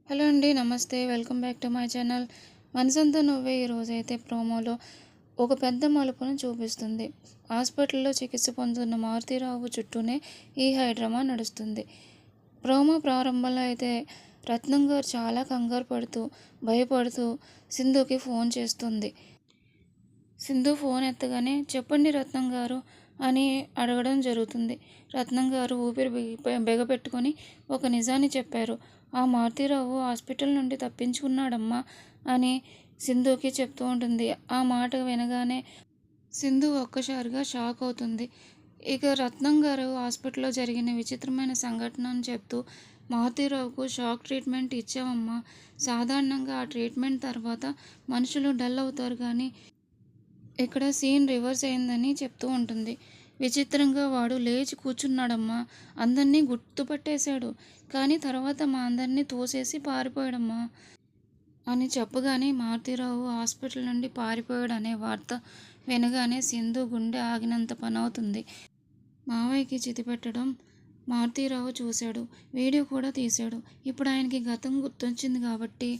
Hello అండి. నమస్తే. Welcome back to my channel. 'మనసంతా నువ్వే' ఈరోజైతే ప్రోమోలో ఒక పెద్ద మలుపును చూపిస్తుంది. హాస్పిటల్‌లో చికిత్స పొందుతున్న మారుతీరావు చుట్టూనే ఈ హైడ్రామా నడుస్తుంది. ప్రోమో ప్రారంభంలో అయితే రత్నం గారు చాలా కంగారు పడుతూ, భయపడుతూ సింధుకి ఫోన్ చేస్తుంది. సింధు ఫోన్ ఎత్తగానే "చెప్పండి రత్నం గారు" అని అడగడం జరుగుతుంది. రత్నం గారు ఊపిరి బిగపెట్టుకొని ఒక నిజాన్ని చెప్పారు. "ఆ మారుతీరావు హాస్పిటల్ నుండి తప్పించుకున్నాడమ్మా" అని సింధుకి చెప్తూ ఉంటుంది. ఆ మాట వినగానే సింధు ఒక్కసారిగా షాక్ అవుతుంది. ఇక రత్నం గారు హాస్పిటల్‌లో జరిగిన విచిత్రమైన సంఘటనను చెప్తూ "మారుతీరావుకు షాక్ ట్రీట్మెంట్ ఇచ్చామమ్మా. సాధారణంగా ఆ ట్రీట్మెంట్ తర్వాత మనుషులు డల్ అవుతారు కానీ ఇక్కడ సీన్ రివర్స్ అయిందని" చెప్తూ ఉంటుంది. "విచిత్రంగా వాడు లేచి కూర్చున్నాడమ్మా. అందర్నీ గుర్తుపట్టేశాడు. కానీ తర్వాత మా అందరినీ తోసేసి పారిపోయాడమ్మా" అని చెప్పగానే మారుతీరావు హాస్పిటల్ నుండి పారిపోయాడనే వార్త వినగానే సింధు గుండె ఆగినంత పనవుతుంది. మావయ్యకి చితి పెట్టడం మారుతీరావు చూశాడు. వీడియో కూడా తీశాడు. ఇప్పుడు ఆయనకి గతం గుర్తొచ్చింది కాబట్టి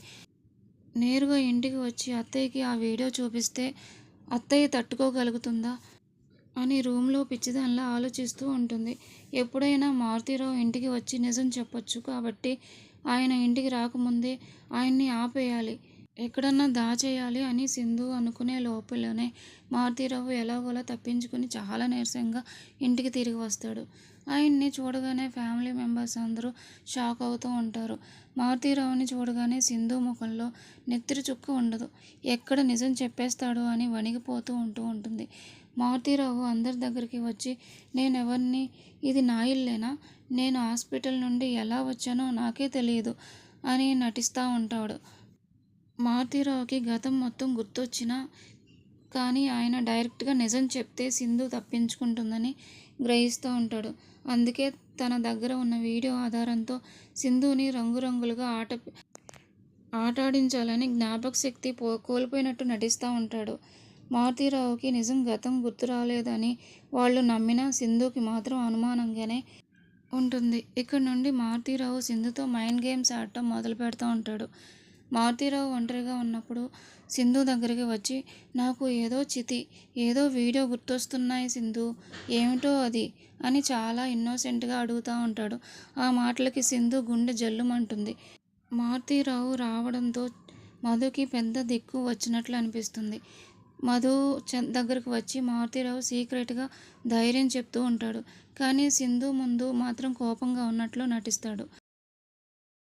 నేరుగా ఇంటికి వచ్చి అత్తయ్యకి ఆ వీడియో చూపిస్తే అత్తయ్య తట్టుకోగలుగుతుందా అని రూమ్లో పిచ్చిదానిలా ఆలోచిస్తూ ఉంటుంది. ఎప్పుడైనా మారుతీరావు ఇంటికి వచ్చి నిజం చెప్పొచ్చు కాబట్టి ఆయన ఇంటికి రాకముందే ఆయన్ని ఆపేయాలి, ఎక్కడన్నా దాచేయాలి అని సింధు అనుకునే లోపలనే మారుతీరావు ఎలాగోలా తప్పించుకుని చాలా నీరసంగా ఇంటికి తిరిగి వస్తాడు. ఆయన్ని చూడగానే ఫ్యామిలీ మెంబర్స్ అందరూ షాక్ అవుతూ ఉంటారు. మారుతీరావుని చూడగానే సింధు ముఖంలో నెత్తురు చుక్క ఉండదు. ఎక్కడ నిజం చెప్పేస్తాడో అని వణికిపోతూ ఉంటుంది. మారుతీరావు అందరి దగ్గరికి వచ్చి "నేనెవరిని? ఇది నా ఇల్లేనా? నేను హాస్పిటల్ నుండి ఎలా వచ్చానో నాకే తెలియదు" అని నటిస్తూ ఉంటాడు. మారుతీరావుకి గతం మొత్తం గుర్తొచ్చినా కానీ ఆయన డైరెక్ట్‌గా నిజం చెప్తే సింధు తప్పించుకుంటుందని గ్రహిస్తూ ఉంటాడు. అందుకే తన దగ్గర ఉన్న వీడియో ఆధారంతో సింధుని రంగురంగులుగా ఆటాడించాలని జ్ఞాపకశక్తి కోల్పోయినట్టు నటిస్తూ ఉంటాడు. మారుతీరావుకి నిజం గతం గుర్తు రాలేదని వాళ్ళు నమ్మినా సింధుకి మాత్రం అనుమానంగానే ఉంటుంది. ఇక్కడి నుండి మారుతీరావు సింధుతో మైండ్ గేమ్స్ ఆడటం మొదలుపెడుతూ ఉంటాడు. మారుతీరావు ఒంటరిగా ఉన్నప్పుడు సింధు దగ్గరికి వచ్చి "నాకు ఏదో వీడియో గుర్తొస్తున్నాయి సింధు, ఏమిటో అది" అని చాలా ఇన్నోసెంట్గా అడుగుతూ ఉంటాడు. ఆ మాటలకి సింధు గుండె జల్లుమంటుంది. మారుతీరావు రావడంతో మధుకి పెద్ద దిక్కు వచ్చినట్లు అనిపిస్తుంది. మధు దగ్గరకు వచ్చి మారుతీరావు సీక్రెట్గా ధైర్యం చెప్తూ ఉంటాడు. కానీ సింధు ముందు మాత్రం కోపంగా ఉన్నట్లు నటిస్తాడు.